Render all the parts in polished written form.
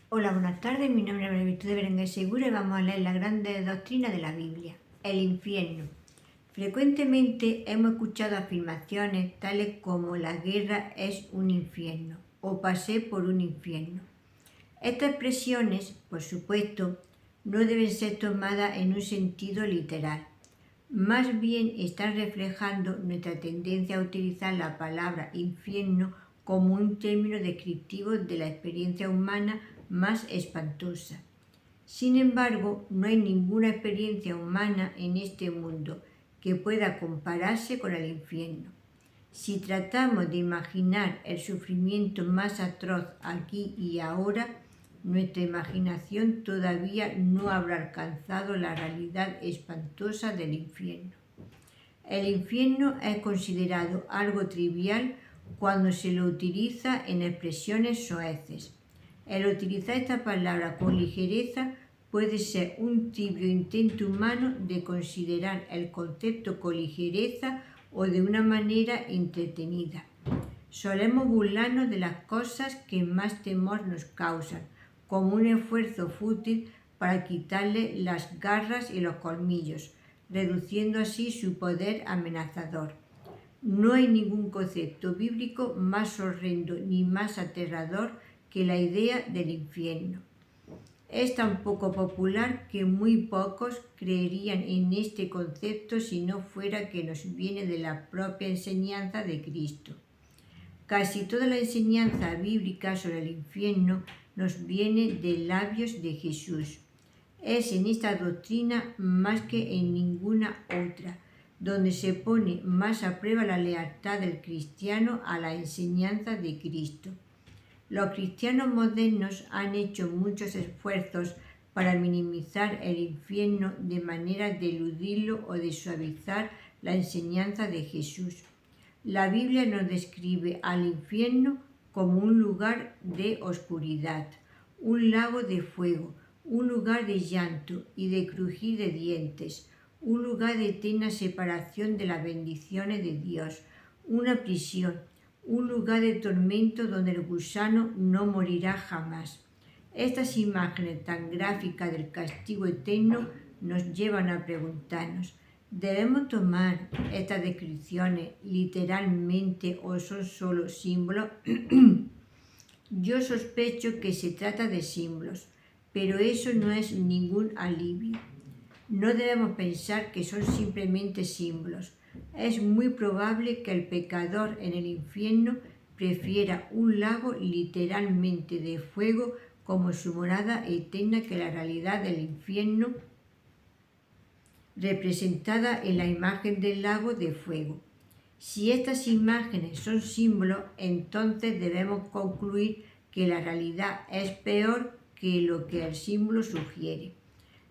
Hola, buenas tardes. Mi nombre es María Virtud de Berenguer Segura y vamos a leer la grande doctrina de la Biblia, el infierno. Frecuentemente hemos escuchado afirmaciones tales como la guerra es un infierno o pasé por un infierno. Estas expresiones, por supuesto, no deben ser tomadas en un sentido literal. Más bien están reflejando nuestra tendencia a utilizar la palabra infierno como un término descriptivo de la experiencia humana más espantosa. Sin embargo, no hay ninguna experiencia humana en este mundo que pueda compararse con el infierno. Si tratamos de imaginar el sufrimiento más atroz aquí y ahora, nuestra imaginación todavía no habrá alcanzado la realidad espantosa del infierno. El infierno es considerado algo trivial cuando se lo utiliza en expresiones soeces. El utilizar esta palabra con ligereza puede ser un tibio intento humano de considerar el concepto con ligereza o de una manera entretenida. Solemos burlarnos de las cosas que más temor nos causan, como un esfuerzo fútil para quitarle las garras y los colmillos, reduciendo así su poder amenazador. No hay ningún concepto bíblico más horrendo ni más aterrador que la idea del infierno. Es tan poco popular que muy pocos creerían en este concepto si no fuera que nos viene de la propia enseñanza de Cristo. Casi toda la enseñanza bíblica sobre el infierno nos viene de labios de Jesús. Es en esta doctrina más que en ninguna otra donde se pone más a prueba la lealtad del cristiano a la enseñanza de Cristo. Los cristianos modernos han hecho muchos esfuerzos para minimizar el infierno de manera de eludirlo o de suavizar la enseñanza de Jesús. La Biblia nos describe al infierno como un lugar de oscuridad, un lago de fuego, un lugar de llanto y de crujir de dientes, un lugar de eterna separación de las bendiciones de Dios, una prisión, un lugar de tormento donde el gusano no morirá jamás. Estas imágenes tan gráficas del castigo eterno nos llevan a preguntarnos: ¿debemos tomar estas descripciones literalmente o son solo símbolos? Yo sospecho que se trata de símbolos, pero eso no es ningún alivio. No debemos pensar que son simplemente símbolos. Es muy probable que el pecador en el infierno prefiera un lago literalmente de fuego como su morada eterna que la realidad del infierno representada en la imagen del lago de fuego. Si estas imágenes son símbolos, entonces debemos concluir que la realidad es peor que lo que el símbolo sugiere.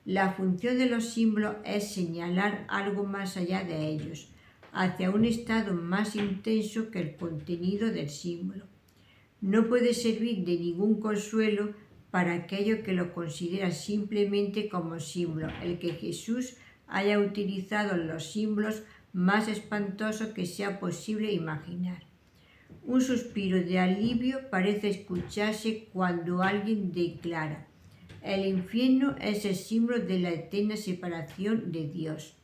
La función de los símbolos es señalar algo más allá de ellos, hacia un estado más intenso que el contenido del símbolo. No puede servir de ningún consuelo para aquellos que lo consideran simplemente como símbolo el que Jesús haya utilizado los símbolos más espantosos que sea posible imaginar. Un suspiro de alivio parece escucharse cuando alguien declara: el infierno es el símbolo de la eterna separación de Dios.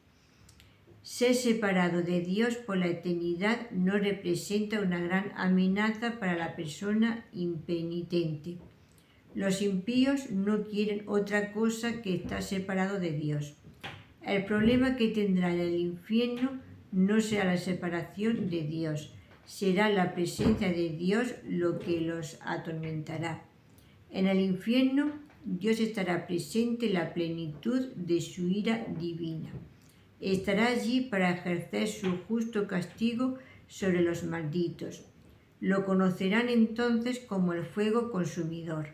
Ser separado de Dios por la eternidad no representa una gran amenaza para la persona impenitente. Los impíos no quieren otra cosa que estar separados de Dios. El problema que tendrán en el infierno no será la separación de Dios, será la presencia de Dios lo que los atormentará. En el infierno, Dios estará presente en la plenitud de su ira divina. Estará allí para ejercer su justo castigo sobre los malditos. Lo conocerán entonces como el fuego consumidor.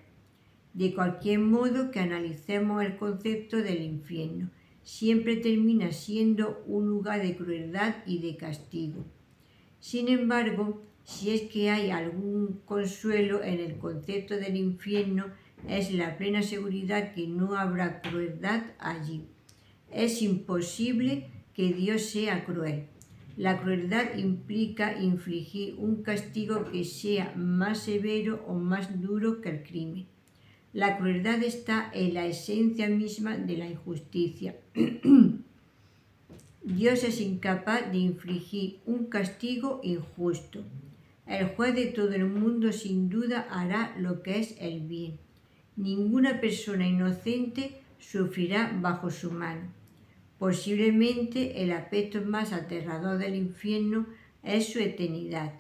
De cualquier modo que analicemos el concepto del infierno, siempre termina siendo un lugar de crueldad y de castigo. Sin embargo, si es que hay algún consuelo en el concepto del infierno, es la plena seguridad que no habrá crueldad allí. Es imposible que Dios sea cruel. La crueldad implica infligir un castigo que sea más severo o más duro que el crimen. La crueldad está en la esencia misma de la injusticia. Dios es incapaz de infligir un castigo injusto. El juez de todo el mundo sin duda hará lo que es el bien. Ninguna persona inocente sufrirá bajo su mano. Posiblemente el aspecto más aterrador del infierno es su eternidad.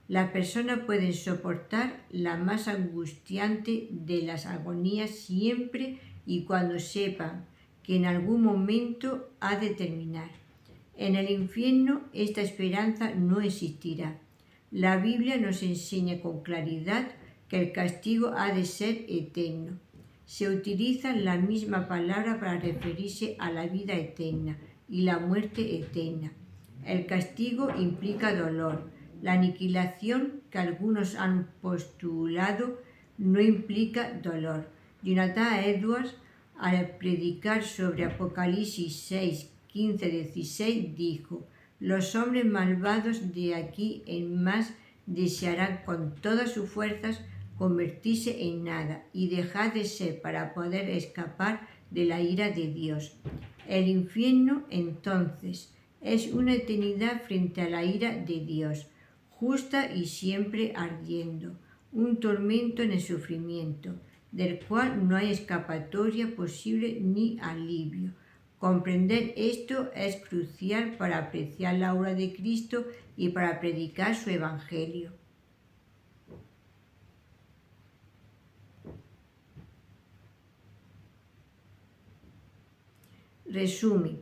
Las personas pueden soportar la más angustiante de las agonías siempre y cuando sepan que en algún momento ha de terminar. En el infierno esta esperanza no existirá. La Biblia nos enseña con claridad que el castigo ha de ser eterno. Se utiliza la misma palabra para referirse a la vida eterna y la muerte eterna. El castigo implica dolor. La aniquilación que algunos han postulado no implica dolor. Jonathan Edwards, al predicar sobre Apocalipsis 6, 15, 16, dijo: los hombres malvados de aquí en más desearán con todas sus fuerzas convertirse en nada y dejar de ser para poder escapar de la ira de Dios. El infierno, entonces, es una eternidad frente a la ira de Dios, justa y siempre ardiendo, un tormento en el sufrimiento, del cual no hay escapatoria posible ni alivio. Comprender esto es crucial para apreciar la obra de Cristo y para predicar su evangelio. Resumen: